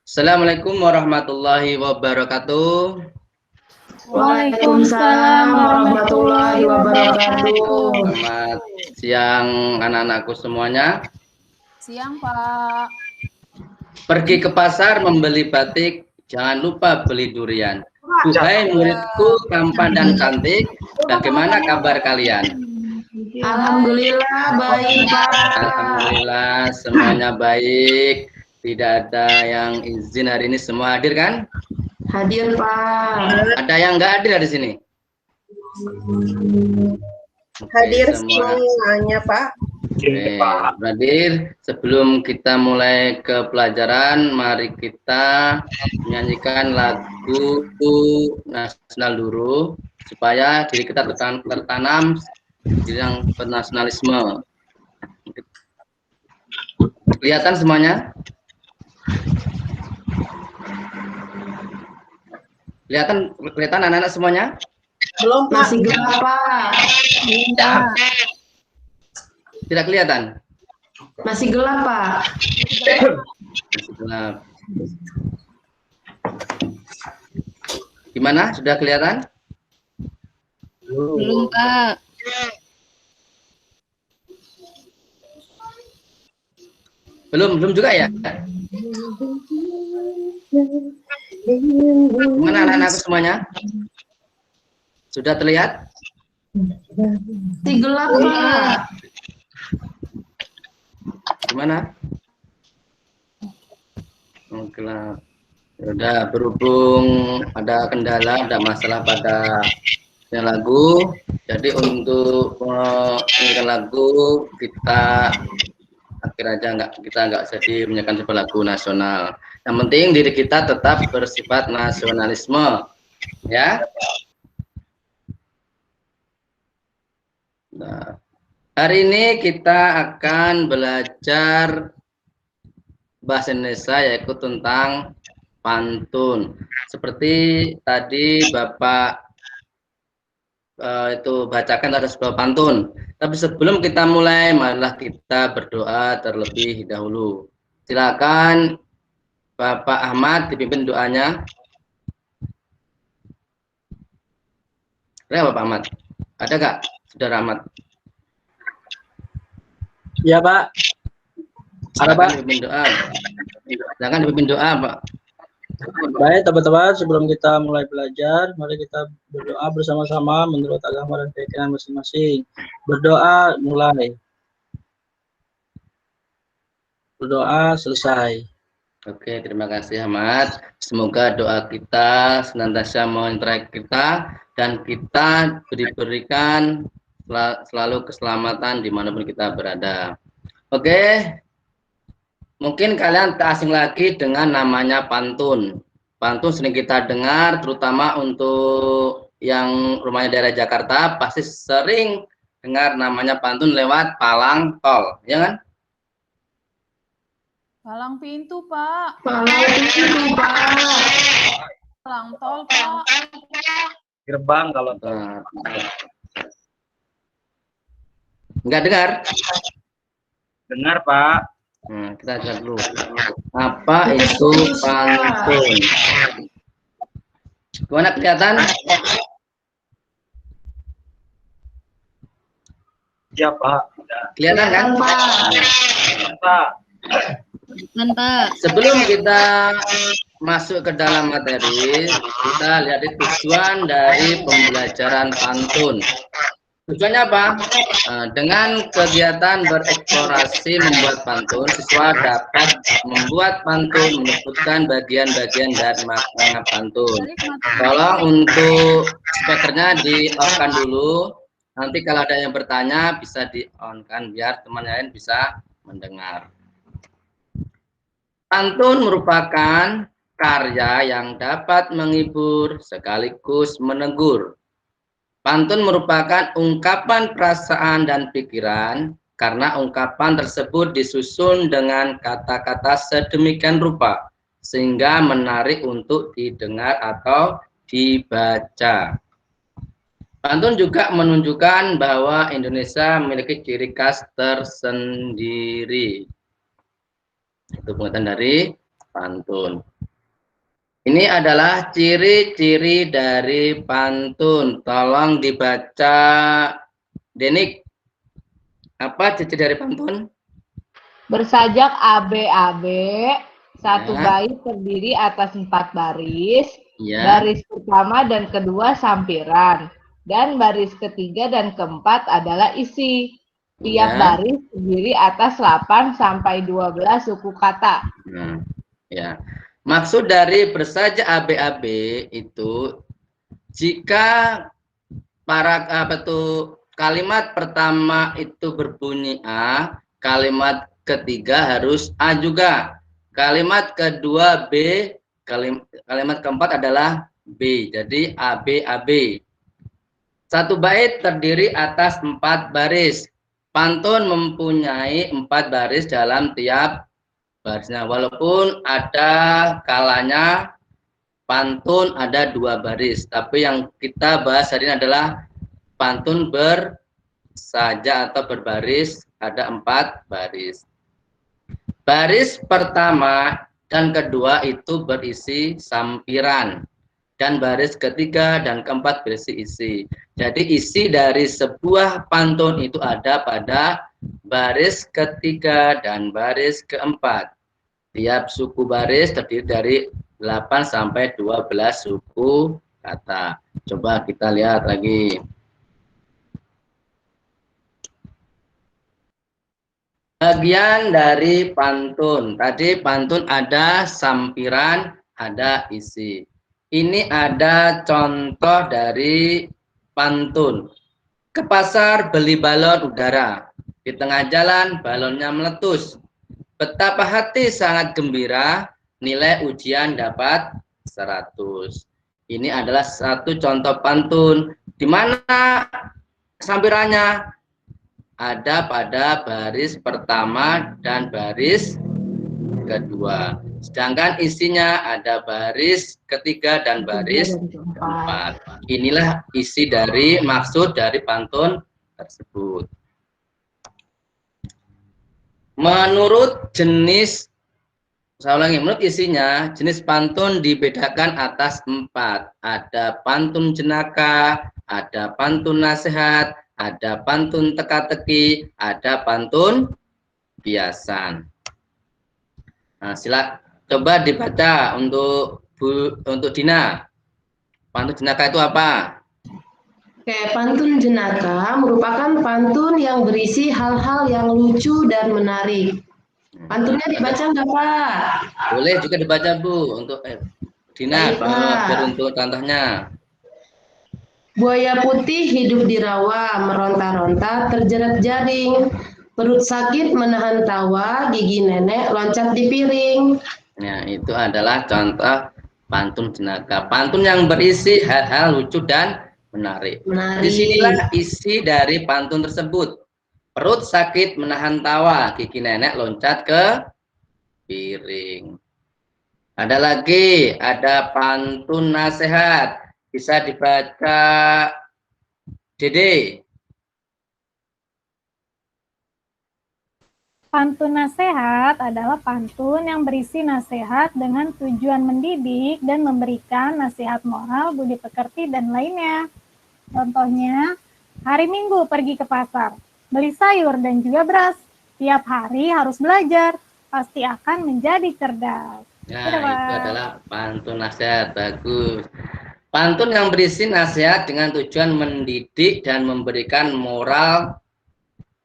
Assalamualaikum warahmatullahi wabarakatuh. Waalaikumsalam warahmatullahi wabarakatuh. Selamat siang anak-anakku semuanya. Siang, Pak. Pergi ke pasar membeli batik, jangan lupa beli durian. Hai muridku tampan dan cantik, bagaimana kabar kalian? Alhamdulillah baik, Pak. Alhamdulillah semuanya baik. Tidak ada yang izin hari ini, semua hadir kan? Hadir, Pak. Ada yang nggak hadir di sini? Hadir semua. semuanya, Pak. Hadir. Sebelum kita mulai ke pelajaran, mari kita menyanyikan lagu nasional dulu supaya diri kita tertanam di yang bernasionalisme. Kelihatan semuanya? Kelihatan anak-anak semuanya? Belum, Pak. Masih gelap, Pak. Tidak kelihatan? Masih gelap, Pak. Masih gelap. Gimana? Sudah kelihatan? Belum, Pak. Belum juga ya? Mana anak-anakku semuanya? Sudah terlihat? Masih gelap, Pak. Gimana? Gelap. Sudah, berhubung ada kendala, ada masalah pada lagu. Jadi untuk menyanyikan lagu kita akhir aja kita nggak jadi menyanyikan sebuah lagu nasional. Yang penting diri kita tetap bersifat nasionalisme, ya. Nah, hari ini kita akan belajar bahasa Indonesia yaitu tentang pantun. Seperti tadi Bapak itu bacakan ada sebuah pantun. Tapi sebelum kita mulai, marilah kita berdoa terlebih dahulu. Silakan Bapak Ahmad dipimpin doanya. Bapak Ahmad, ada nggak? Saudara Ahmad? Ya, Pak. Ada, Pak. Silakan dipimpin doa, Pak. Baik, teman-teman, sebelum kita mulai belajar, mari kita berdoa bersama-sama menurut agama dan keyakinan masing-masing. Berdoa mulai. Berdoa selesai. Oke, terima kasih Ahmad. Semoga doa kita senantiasa menginterek kita dan kita diberikan selalu keselamatan dimanapun kita berada. Oke, mungkin kalian tak asing lagi dengan namanya pantun. Pantun sering kita dengar, terutama untuk yang rumahnya daerah Jakarta, pasti sering dengar namanya pantun lewat palang tol, ya kan? Palang pintu, Pak. Palang pintu, Pak. Palang tol, Pak. Gerbang kalau Enggak dengar? dengar, Pak. Kita lihat dulu. Apa itu pantun? Gimana kelihatan? Ya, Pak. Kelihatan kan? Pak. Kan, Pak. Sebelum kita masuk ke dalam materi, kita lihat tujuan dari pembelajaran pantun. Tujuannya apa? Dengan kegiatan bereksplorasi membuat pantun, siswa dapat membuat pantun, menyebutkan bagian-bagian dari makna pantun. Tolong untuk speakernya di-on-kan dulu. Nanti kalau ada yang bertanya bisa di-on-kan biar teman lain bisa mendengar. Pantun merupakan karya yang dapat menghibur sekaligus menegur. Pantun merupakan ungkapan perasaan dan pikiran karena ungkapan tersebut disusun dengan kata-kata sedemikian rupa sehingga menarik untuk didengar atau dibaca. Pantun juga menunjukkan bahwa Indonesia memiliki ciri khas tersendiri. Itu pengertian dari pantun. Ini adalah ciri-ciri dari pantun. Tolong dibaca, Denik. Apa ciri dari pantun? Bersajak AB-AB, satu Ya. bait terdiri atas 4 baris, Ya. baris pertama dan kedua sampiran, dan baris ketiga dan keempat adalah isi. Tiap Ya. baris terdiri atas 8 sampai 12 suku kata. Nah, ya. Maksud dari bersajak AB-AB itu jika kalimat pertama itu berbunyi A, kalimat ketiga harus A juga. Kalimat kedua B, kalimat keempat adalah B. Jadi AB-AB. Satu bait terdiri atas 4 baris. Pantun mempunyai 4 baris dalam tiap barisnya, walaupun ada kalanya pantun ada 2 baris, tapi yang kita bahas hari ini adalah pantun bersajak atau berbaris ada 4 baris. Baris pertama dan kedua itu berisi sampiran, dan baris ketiga dan keempat berisi isi. Jadi isi dari sebuah pantun itu ada pada baris ketiga dan baris keempat. Tiap suku baris terdiri dari 8 sampai 12 suku kata. Coba kita lihat lagi. Bagian dari pantun. Tadi pantun ada sampiran, ada isi. Ini ada contoh dari pantun. Ke pasar beli balon udara. Di tengah jalan balonnya meletus. Betapa hati sangat gembira, nilai ujian dapat 100. Ini adalah satu contoh pantun. Di mana sampirannya? Ada pada baris pertama dan baris kedua. Sedangkan isinya ada baris ketiga dan baris keempat. Inilah isi dari maksud dari pantun tersebut. Menurut jenis, saya ulangi, menurut isinya, jenis pantun dibedakan atas 4. Ada pantun jenaka, ada pantun nasihat, ada pantun teka-teki, ada pantun biasan. Nah, coba dibaca untuk Dina. Pantun jenaka itu apa? Oke, pantun jenaka merupakan pantun yang berisi hal-hal yang lucu dan menarik. Pantunnya dibaca nggak, Pak? Boleh juga dibaca, Bu. Untuk Dina, Baik, untuk contohnya. Buaya putih hidup di rawa, meronta-ronta terjerat jaring. Perut sakit menahan tawa, gigi nenek loncat di piring. Nah, itu adalah contoh pantun jenaka. Pantun yang berisi hal-hal lucu dan menarik. Disinilah isi dari pantun tersebut. Perut sakit menahan tawa, gigi nenek loncat ke piring. Ada lagi, ada pantun nasihat. Bisa dibaca Dede. Pantun nasihat adalah pantun yang berisi nasihat dengan tujuan mendidik dan memberikan nasihat moral, budi pekerti, dan lainnya. Contohnya, hari Minggu pergi ke pasar, beli sayur dan juga beras. Tiap hari harus belajar, pasti akan menjadi cerdas. Nah, itu adalah pantun nasihat, bagus. Pantun yang berisi nasihat dengan tujuan mendidik dan memberikan moral,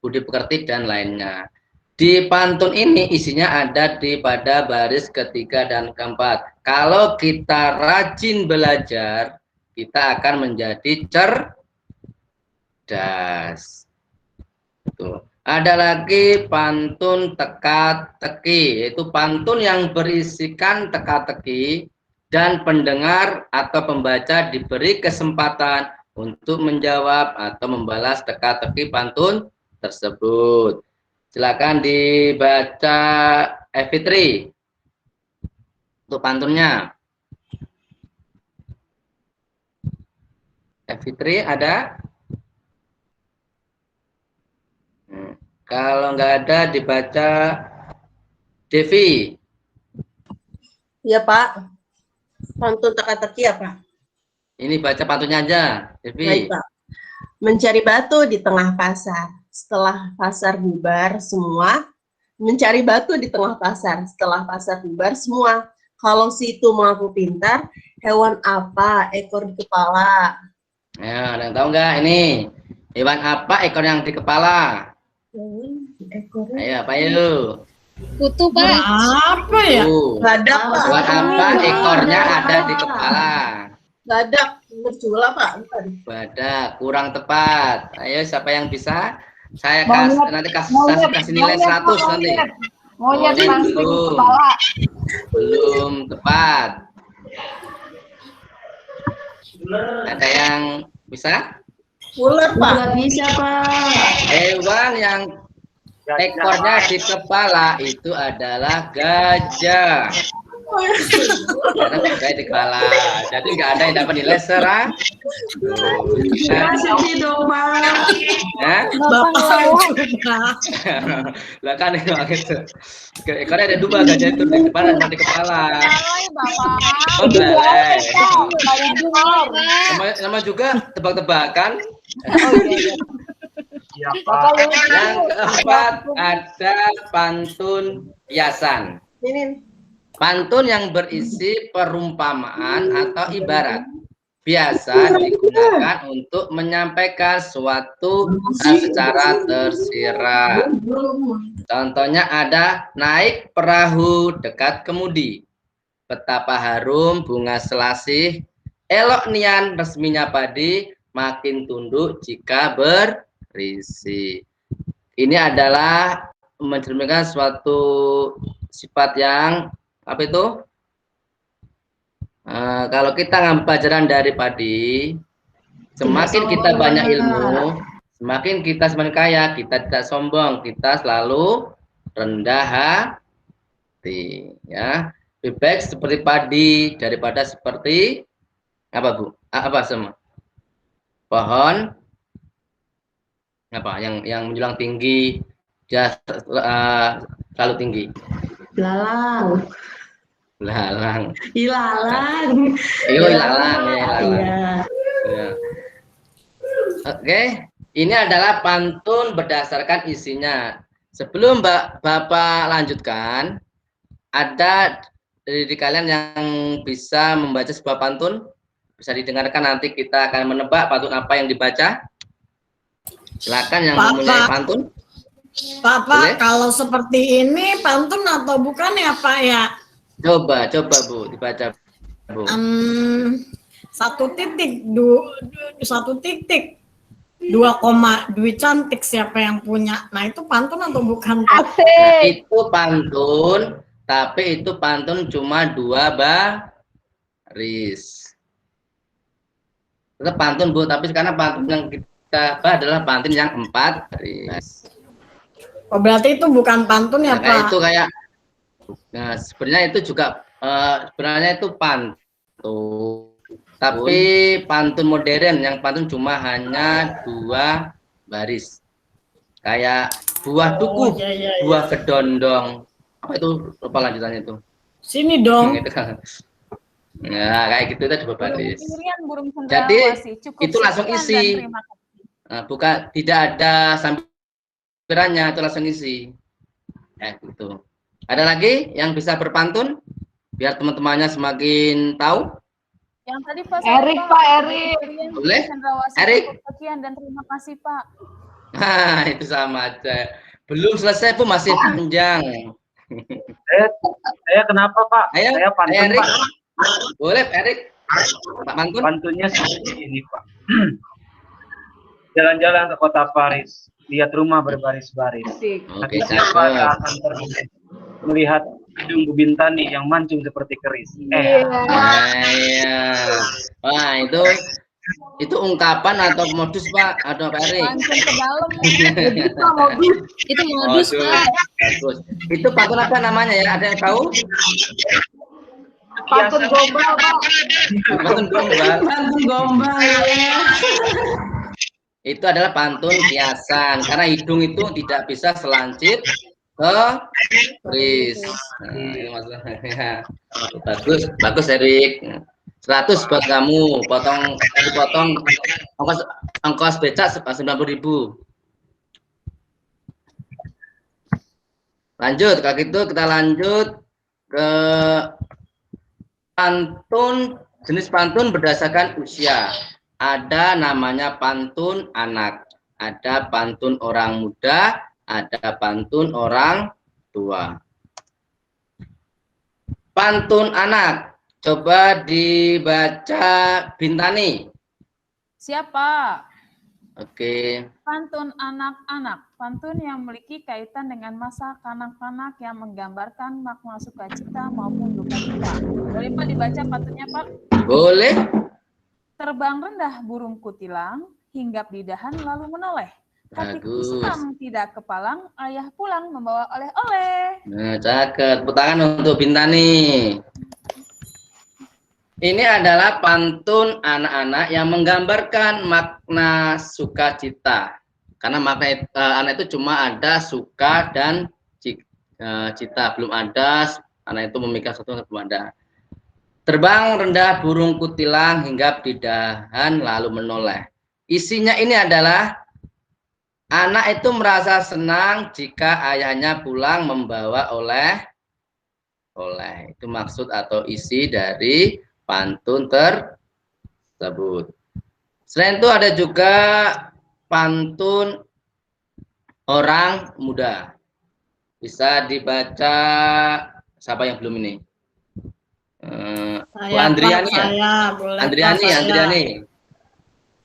budi pekerti, dan lainnya. Di pantun ini isinya ada pada baris ketiga dan keempat. Kalau kita rajin belajar, kita akan menjadi cerdas. Tuh. Ada lagi pantun teka-teki, yaitu pantun yang berisikan teka-teki dan pendengar atau pembaca diberi kesempatan untuk menjawab atau membalas teka-teki pantun tersebut. Silakan dibaca Fitri untuk pantunnya. Fitri ada? Kalau nggak ada dibaca Devi. Iya, Pak. Pantun teka-teki ya, Pak? Ini baca pantunnya aja, Devi. Baik, Pak. Mencari batu di tengah pasar. Setelah pasar bubar semua, mencari batu di tengah pasar. Setelah pasar bubar semua. Kalau situ mengaku pintar, hewan apa ekor di kepala? Ya, ada yang tahu nggak ini? Hewan apa ekor yang di kepala? Ekornya Ayo, apa yuk? Kutu, Pak. Apa ya? badak, Pak. Hewan apa ekornya ada di kepala? Badak, bercula, Pak. Bukan. Badak, kurang tepat. Ayo, siapa yang bisa? Saya Monyet. kasih nilai 100 nanti. Monyet Monyet langsung belum. kepala. Belum tepat. Ada yang bisa? Ular, Pak. Nggak bisa, Pak. Hewan yang ekornya di kepala itu adalah gajah. Karena gajah di kepala. Jadi nggak ada yang dapat nilai 100. Kasih dong, Pak. Ya? Bapak Lah kan emang itu. Ekornya ada 2, gajah itu di kepala dan di kepala. Oh, belalai. Nama juga tebak-tebakan. Yang keempat ada pantun hiasan. Ini Pantun yang berisi perumpamaan atau ibarat biasa digunakan untuk menyampaikan suatu hal secara tersirat. Contohnya ada naik perahu dekat kemudi. Betapa harum bunga selasih, elok nian resminya padi, makin tunduk jika berisi. Ini adalah mencerminkan suatu sifat yang apa itu? Kalau kita ngambil pelajaran dari padi, semakin kita banyak ilmu, semakin kita semakin kaya, kita tidak sombong, kita selalu rendah hati, ya. Lebih baik seperti padi daripada seperti apa, Bu? Apa semua? Pohon apa yang menjulang tinggi, dia selalu tinggi. Lalang. Ilalang. Ilalang. Ilalang. Iya. Ya. Oke, ini adalah pantun berdasarkan isinya. Sebelum Bapak lanjutkan, ada dari kalian yang bisa membaca sebuah pantun? Bisa didengarkan, nanti kita akan menebak pantun apa yang dibaca. Silakan yang mempunyai pantun. Pak, kalau seperti ini pantun atau bukan ya, Pak ya? Coba Bu, dibaca Bu. 1 titik, 1 titik, 2 koma, duit cantik siapa yang punya? Nah itu pantun atau bukan, Pak? Nah, itu pantun, tapi itu pantun cuma 2 baris. Itu pantun Bu, tapi sekarang pantun yang kita bahas adalah pantun yang 4 baris. Oh, berarti itu bukan pantun ya, Nah, Pak? itu kayak, nah sebenarnya itu juga sebenarnya itu pantun, tapi pantun modern yang pantun cuma hanya 2 baris. Kayak buah dukuh, iya. buah kedondong. Apa itu? Lupa lanjutannya itu. Sini dong. Nah, kayak gitu itu 2 baris. Jadi itu langsung isi. Nah, bukan, tidak ada sampirannya, itu langsung isi. Gitu. Ada lagi yang bisa berpantun biar teman-temannya semakin tahu? Yang tadi Pak Erik, Pak Erik. Boleh? Erik. Sekian dan terima kasih Pak. Nah, itu sama aja. Belum selesai pun masih panjang. Saya kenapa, Pak? Ayo, Saya pantun, Erik. Pak. Boleh, Erik. Pak pantun. Pantunnya seperti ini, Pak. Jalan-jalan ke kota Paris, lihat rumah berbaris-baris. Oke, Siapa cakep. akan terbisit melihat hidung Bu Bintani yang mancung seperti keris. Iya. Wah, itu ungkapan atau modus, Pak? Atau Pak Erik? Langsung ke dalam. Itu modus Pak. Bagus. Itu pantun apa namanya ya? Ada yang tahu? Pantun gombal, Pak. Pantun gombal. Pantun gombal ya. Itu adalah pantun kiasan karena hidung itu tidak bisa selancip ke keris. Nah, ini maksudnya. Bagus, bagus Erik. 100 buat kamu, potong ongkos becak 90.000. Lanjut, kalau gitu kita lanjut ke pantun. Jenis pantun berdasarkan usia. Ada namanya pantun anak, ada pantun orang muda, ada pantun orang tua. Pantun anak. Coba dibaca Bintani. Siapa? Oke. Pantun anak-anak. Pantun yang memiliki kaitan dengan masa kanak-kanak yang menggambarkan makna sukacita maupun duka cita. Boleh Pak dibaca pantunnya Pak? Boleh. Terbang rendah burung kutilang, hinggap di dahan lalu menoleh. Hatiku senang tidak kepalang, ayah pulang membawa oleh-oleh. Nah, cakep. Tepuk tangan untuk Bintani. Ini adalah pantun anak-anak yang menggambarkan makna sukacita. Karena makna anak itu cuma ada suka dan cita, belum ada anak itu memikirkan sesuatu, belum ada. Terbang rendah burung kutilang, hinggap di dahan lalu menoleh. Isinya ini adalah anak itu merasa senang jika ayahnya pulang membawa oleh-oleh. Itu maksud atau isi dari pantun tersebut. Selain itu ada juga pantun orang muda. Bisa dibaca siapa yang belum ini? Bu Andriani ya? Andriani.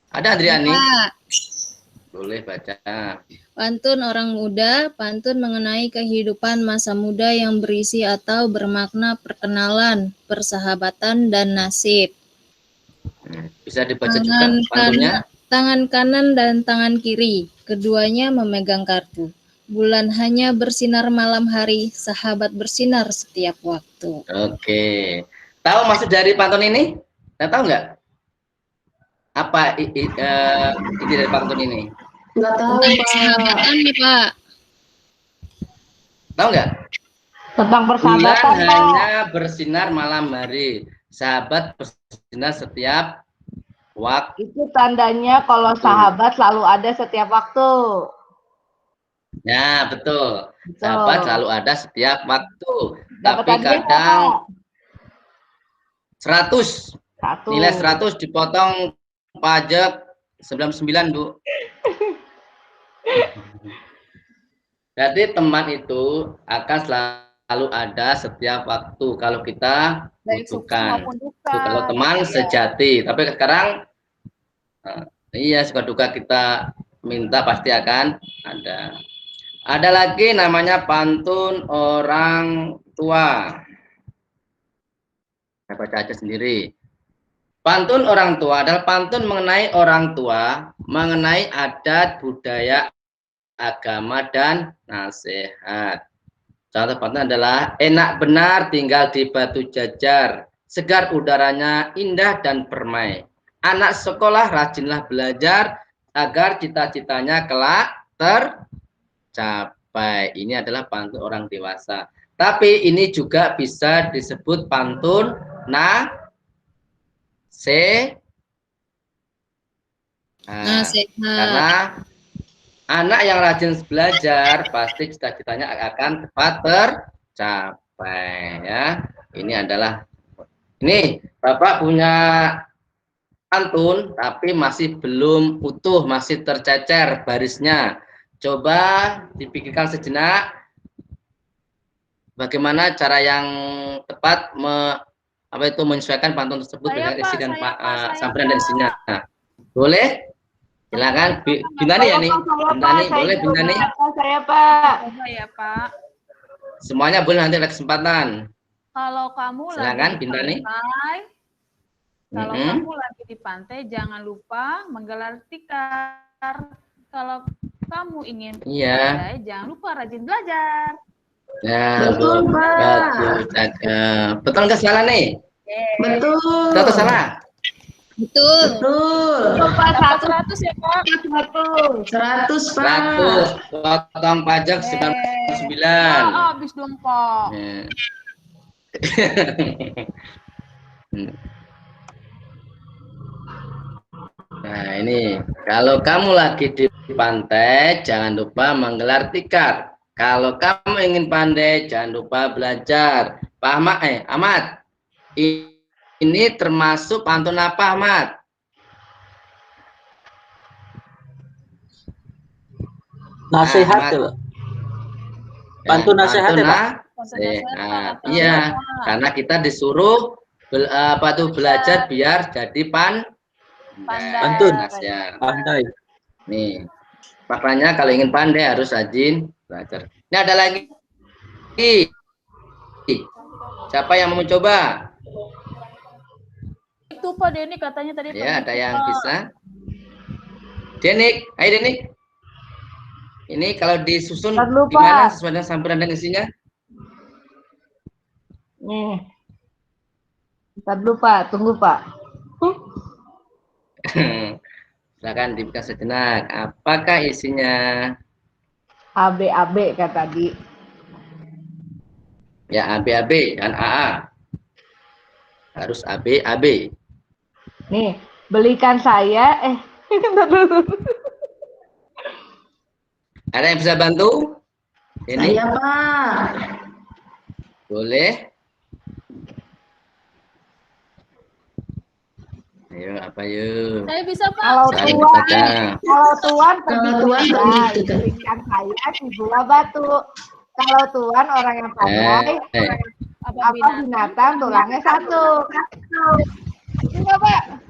Ada Andriani? Boleh baca. Pantun orang muda, pantun mengenai kehidupan masa muda yang berisi atau bermakna perkenalan, persahabatan, dan nasib. Bisa dibaca juga pantunnya. Tangan kanan dan tangan kiri, keduanya memegang kartu. Bulan hanya bersinar malam hari, sahabat bersinar setiap waktu. Oke. Tahu maksud dari pantun ini? Tahu nggak? Apa ide dari pantun ini? Nggak tahu, Pak. Persahabatan nih, Pak. Tahu nggak? Tentang persahabatan, Bulan Pak. hanya bersinar malam hari, sahabat bersinar setiap waktu. Itu tandanya kalau sahabat selalu ada setiap waktu. Ya, betul. Sahabat selalu ada setiap waktu. Dapat Tapi kadang 100. Nilai 100 dipotong pajak 99, Bu. Berarti teman itu akan selalu ada setiap waktu kalau kita butuhkan. Kalau teman sejati. Tapi sekarang iya, suka duka kita minta pasti akan ada. Ada lagi namanya pantun orang tua. Saya baca aja sendiri. Pantun orang tua adalah pantun mengenai orang tua, mengenai adat, budaya, agama, dan nasihat. Contoh pantun adalah enak benar tinggal di Batu Jajar, segar udaranya indah dan permai. Anak sekolah rajinlah belajar agar cita-citanya kelak tercapai. Ini adalah pantun orang dewasa. Tapi ini juga bisa disebut pantun karena anak yang rajin belajar pasti cita-citanya akan cepat tercapai ya. Ini Bapak punya pantun tapi masih belum utuh, masih tercecer barisnya. Coba dipikirkan sejenak bagaimana cara yang tepat menyesuaikan pantun tersebut dengan isi dan samperan dan isinya. Boleh? Silakan Bintani ya nih. Bintani boleh Bintani? Saya Pak. Ya Pak. Semuanya boleh, nanti ada kesempatan. Kalau kamu silakan lagi Bintani. Kalau kamu lagi di pantai jangan lupa menggelar tikar. Kalau kamu ingin pandai jangan lupa rajin belajar. Ya, betul, Pak. Betul nggak salah nih? Betul. Betul salah? Betul. Pak 100 ya Pak. 100, Pak. 100. Potong pajak 99. Habis dong Pak. Nah, ini kalau kamu lagi di pantai, jangan lupa menggelar tikar. Kalau kamu ingin pandai, jangan lupa belajar. Pak Ahmad, Ahmad, ini termasuk pantun apa, Ahmad? Nasihat ya, Pak. Pantun nasihat ya, Pak. Iya, karena kita disuruh belajar biar jadi pantun. Pandai. Nih, makanya kalau ingin pandai harus rajin belajar. Ini ada lagi. Siapa yang mau mencoba? Itu Pak Denny katanya tadi. Ya, ada yang bisa. Denik, ayo Denik. Ini kalau disusun gimana sesuai dengan sampiran dan isinya? Nih. Bentar dulu Pak, tunggu Pak. Silakan dibuka sejenak. Apakah isinya? AB kan tadi. Ya, AB dan AA. Harus AB. Nih, belikan saya Ada yang bisa bantu? Ini. Saya, Pak. Boleh. Ayo, apa yuk? Saya bisa Pak. Kalau tuan belikan saya di gula batu. Kalau tuan orang yang pandai, apa binatang tulangnya satu. Enggak Pak.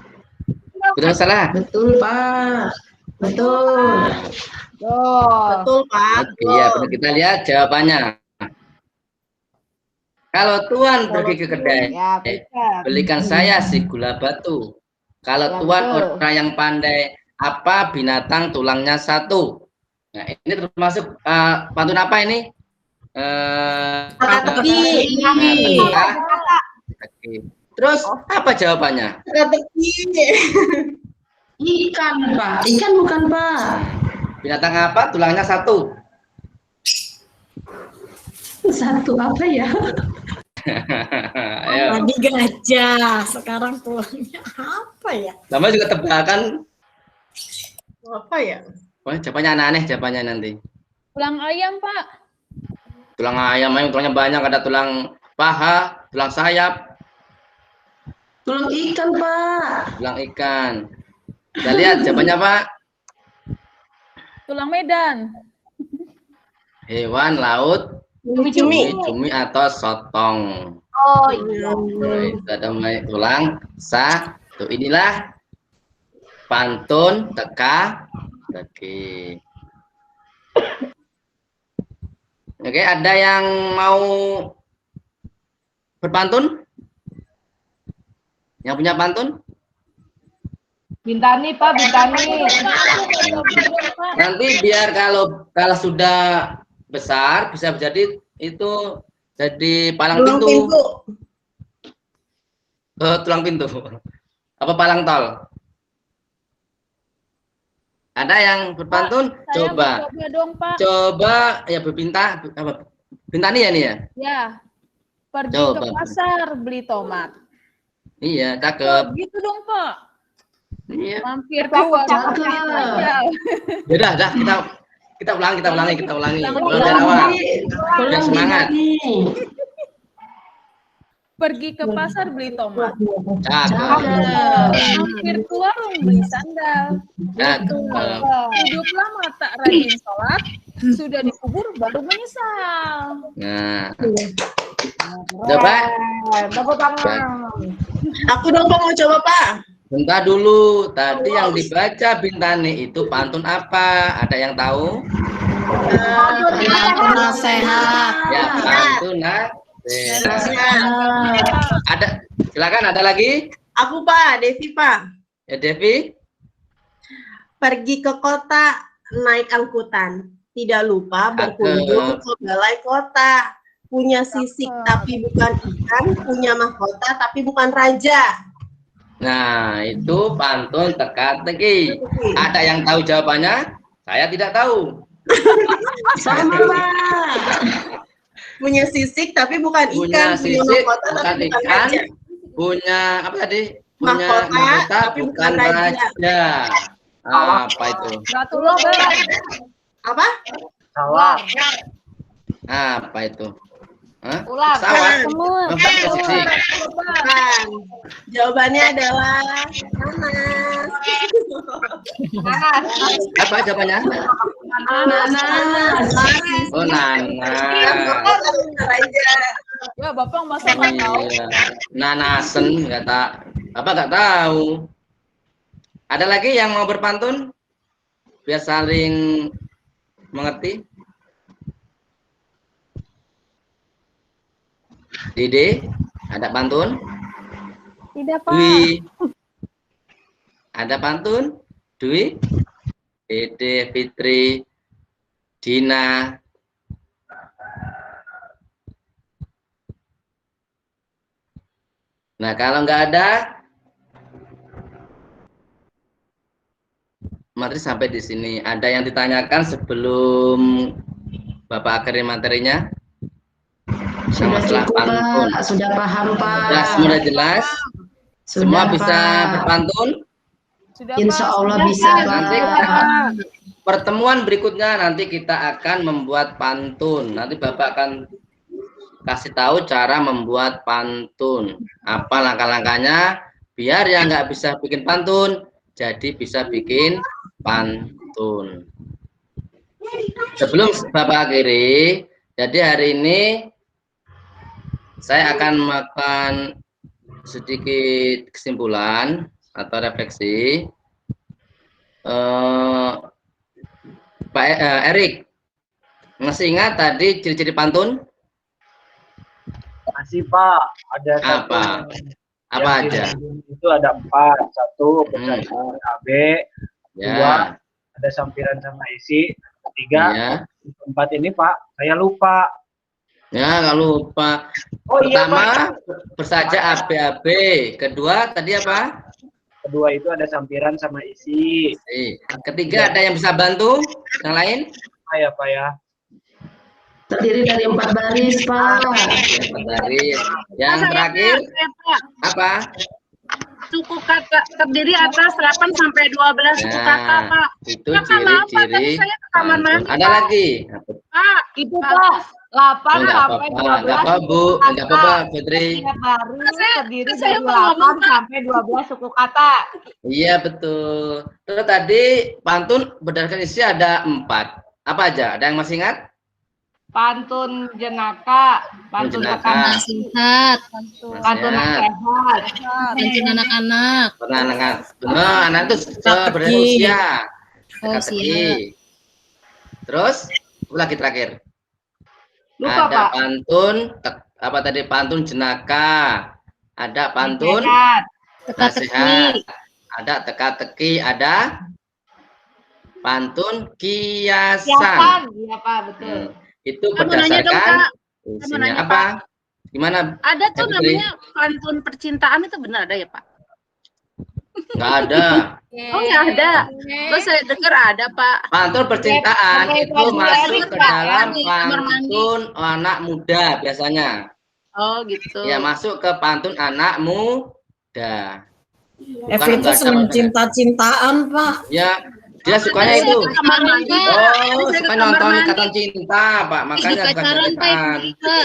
Betul salah? Betul, Pak. Betul. Betul, Pak. Iya, benar, kita lihat jawabannya. Kalau tuan pergi ke kedai, belikan saya si gula batu. Kalau tuan orang yang pandai, apa binatang tulangnya satu? Nah, ini termasuk pantun apa ini? Terus apa jawabannya? Ikan, Pak. Ikan bukan, Pak. Binatang apa? Tulangnya satu. Satu apa ya? Tadi gajah, sekarang tulangnya apa ya? Namanya juga tebakan. Apa ya? Wah, jawabannya aneh jawabannya nanti. Tulang ayam Pak. Tulang ayam, tulangnya banyak, ada tulang paha, tulang sayap. Tulang ikan, Pak. Tulang ikan. Kita lihat jawabannya, Pak. Tulang Medan. Hewan laut, cumi atau sotong. Oh iya. Itu ada tulang satu. Inilah pantun teka-teki. Oke, ada yang mau berpantun? Yang punya pantun? Bintani Pak, Bintani. Nanti biar kalau sudah besar bisa jadi itu jadi palang pintu. Tulang pintu. Apa palang tol? Ada yang berpantun? Pak, coba. Dong, Pak. Coba ya Bintani ya nih ya? Ya. Pergi Coba. ke pasar beli tomat. Iya, cakep. Gitu dong, Pak. Iya. Mampir ke warung. Udah, kita ulangi. Dari awal. Yang semangat. Pergi ke pasar beli tomat. Cakep. Mampir ke warung beli sandal. Cakep. Hidup lama tak rajin sholat, sudah dikubur baru menyesal. Nah. Coba. Tepuk tangan. Aku dong Pak, mau coba Pak. Bentar dulu, tadi yang dibaca Bintani itu pantun apa? Ada yang tahu? Pantun nasihat. Ya, pantun nasihat. Ada, silakan ada lagi? Aku Pak, Devi Pak. Ya Devi. Pergi ke kota naik angkutan, tidak lupa berkunjung ke balai kota. Punya sisik tapi bukan ikan, punya mahkota tapi bukan raja. Nah, itu pantun teka-teki. Ada yang tahu jawabannya? Saya tidak tahu. Sama, Pak. Punya sisik tapi bukan Punya ikan. sisik mahkota bukan tapi bukan ikan. raja. Punya apa tadi? Punya Mahkota, mahkota tapi bukan bukan raja. raja. Apa itu? Batu logam. Apa? Salah. Apa itu? Hah? Ular. Pesawat. Semua. Bukan sisik. Bukan. Jawabannya adalah nanas. Apa jawabannya? Nanas. Oh, nanas. Raja. Ya, Bapak masa nggak tahu? Iya. Nanasen kata apa nggak tahu. Ada lagi yang mau berpantun biar saling mengerti? Dede, ada pantun? Tidak, Pak. Dwi, ada pantun? Dwi, Dede, Fitri, Dina. Nah, kalau nggak ada, mari sampai di sini. Ada yang ditanyakan sebelum Bapak akhiri materinya? Sudah Masalah cukup, pantun. Pak. Sudah paham, Pak. Sudah semua jelas? Semua bisa berpantun? Sudah, Insya Pak. Allah Sudah, bisa, Pak. Nanti Pak. pertemuan berikutnya nanti kita akan membuat pantun. Nanti Bapak akan kasih tahu cara membuat pantun. Apa langkah-langkahnya biar yang nggak bisa bikin pantun jadi bisa bikin pantun. Sebelum Bapak akhiri, jadi hari ini saya akan makan sedikit kesimpulan atau refleksi. Pak Erik, masih ingat tadi ciri-ciri pantun? Masih Pak, ada Apa? Apa aja? Itu ada 4. 1 bersamaan AB, 2 Ya, ada sampiran sama isi, 3 ya, 4 ini Pak, saya lupa. ya nggak lupa. Oh iya Pak. Pertama bersaja AB. Kedua tadi apa? Kedua itu ada sampiran sama isi. Ketiga ada yang bisa bantu? Yang lain? Ya Pak ya. Terdiri dari 4 baris, Pak. 4 baris. Yang terakhir apa? Suku kata terdiri atas 8 sampai 12 suku kata, Pak. Itu Pak, maaf, Pak, tadi ciri-ciri saya ke kamar pantun. mandi, Ada Pak. lagi? Pak, Itu, Pak. 8 Enggak sampai apa-apa, 12. enggak apa Bu, enggak apa-apa Putri. Setiap baris terdiri saya dari mau 8 ngomong, Pak. sampai 12 suku kata. Iya betul. Terus tadi pantun berdasarkan isi ada 4. Apa aja? Ada yang masih ingat? Pantun jenaka, pantun Jenaka. rekan Nasihat, pantun Nasihat. nasihat, pantun anak-anak. Pernah dengar? Benar, anak itu berdasarkan usia. Oh, Teka-teki. Terus apa lagi terakhir? Lupa, Ada Pak. pantun apa tadi? Pantun jenaka. Ada pantun nasihat, nasihat. Ada teka-teki, ada pantun kiasan. kiasan. Iya, Pak, betul. Itu Saya mau nanya dong, berdasarkan Pak. isinya nanya, apa? Gimana? Ada tuh Ya, Putri? namanya pantun percintaan, itu benar ada ya, Pak? Nggak ada. Oh, nggak ada. Terus saya dengar ada, Pak. Pantun percintaan Oke, itu Pak, masuk Erik, ke Pak, dalam di kamar mandi. pantun anak muda biasanya. Oh, gitu. Ya, masuk ke pantun anak muda. Evi itu senang cinta-cintaan, Pak. Ya, dia sukanya Saya itu. ke kamar mandi. Oh, Saya ke suka kamar nonton mandi. Ikatan Cinta, Pak. Makanya suka Pacaran, Pak, cintaan. Ibu Rika.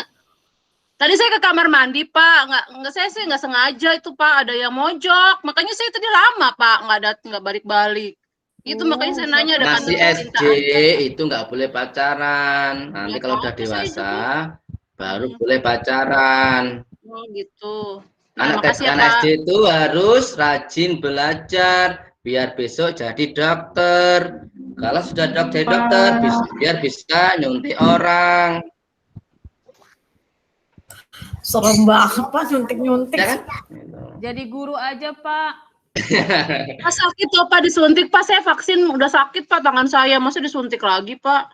Tadi saya ke kamar mandi, Pak. Nggak saya nggak sengaja itu, Pak. Ada yang mojok. Makanya saya tadi lama, Pak. Nggak balik-balik. Itu makanya saya nanya ada Masih pantun SD percintaan. itu nggak boleh pacaran. Nanti Ya, kalau udah tahu saya dewasa juga. baru boleh pacaran. Oh, gitu. Nah, Anak makasih ya, anak Pak. SD itu harus rajin belajar biar besok jadi dokter. Kalau sudah dokter, biar bisa nyuntik orang. Serem banget, Pak, nyuntik-nyuntik. Ya kan? Jadi guru aja, Pak. Pak, sakit loh, Pak, disuntik, Pak. Saya vaksin udah sakit, Pak, tangan saya. Masa disuntik lagi, Pak?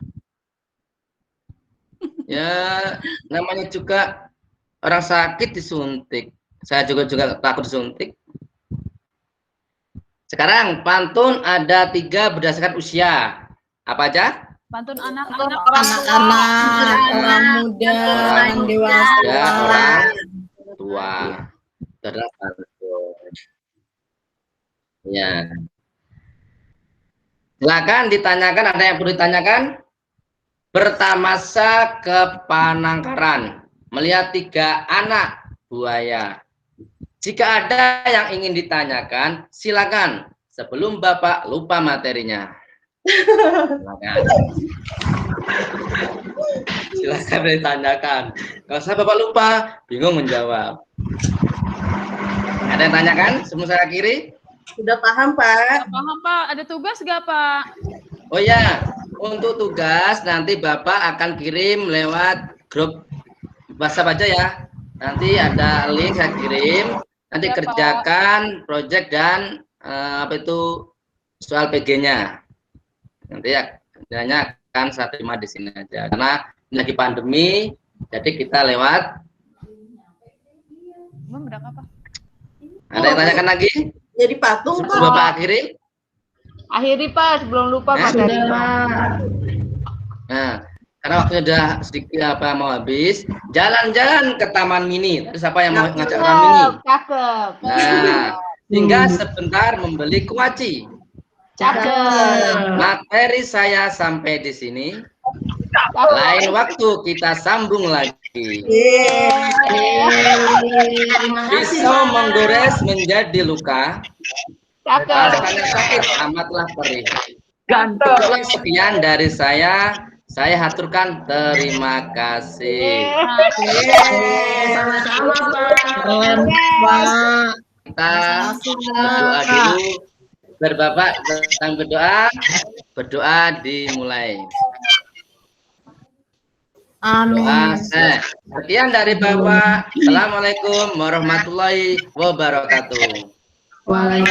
Ya, namanya juga orang sakit disuntik. Saya juga takut disuntik. Sekarang pantun ada 3 berdasarkan usia. Apa aja? Pantun anak-anak, orang muda, orang dewasa, ya, orang tua. Adalah pantun. Ya. Silakan ditanyakan, ada yang perlu ditanyakan? Bertamasa ke Panangkaran, melihat 3 anak buaya. Jika ada yang ingin ditanyakan, silakan sebelum Bapak lupa materinya. Silakan. Silakan ditanyakan. Kalau saya Bapak lupa, bingung menjawab. Ada yang tanyakan? Semua saya kiri. Sudah paham, Pak? Paham, Pak. Ada tugas nggak, Pak? Oh ya, untuk tugas nanti Bapak akan kirim lewat grup WhatsApp aja ya. Nanti ada link saya kirim. Nanti Ya, kerjakan project dan apa itu soal PG-nya. Nanti ya kerjanya akan saya terima di sini aja. Karena ini lagi pandemi, jadi kita lewat. Belum ada apa? Ada yang tanyakan lagi? Jadi patung, Pak. Bapak akhiri. Akhiri Pak, sebelum lupa materinya. Nah, karena waktunya udah sedikit mau habis, jalan-jalan ke Taman Mini. Terus siapa yang mau ngajak Taman Mini? Cakep. Nah, hingga sebentar membeli kuaci. Cakep. Materi saya sampai di sini. Lain waktu kita sambung lagi. Pisau menggores menjadi luka. Rasanya sakit amatlah perih. Cukup sekian dari saya. Saya haturkan terima kasih. Sama-sama, Pak. Kita berdoa dulu. Berbapak tentang berdoa dimulai. Amin. Sekian dari Bapak. Assalamualaikum warahmatullahi wabarakatuh. Waalaikumsalam.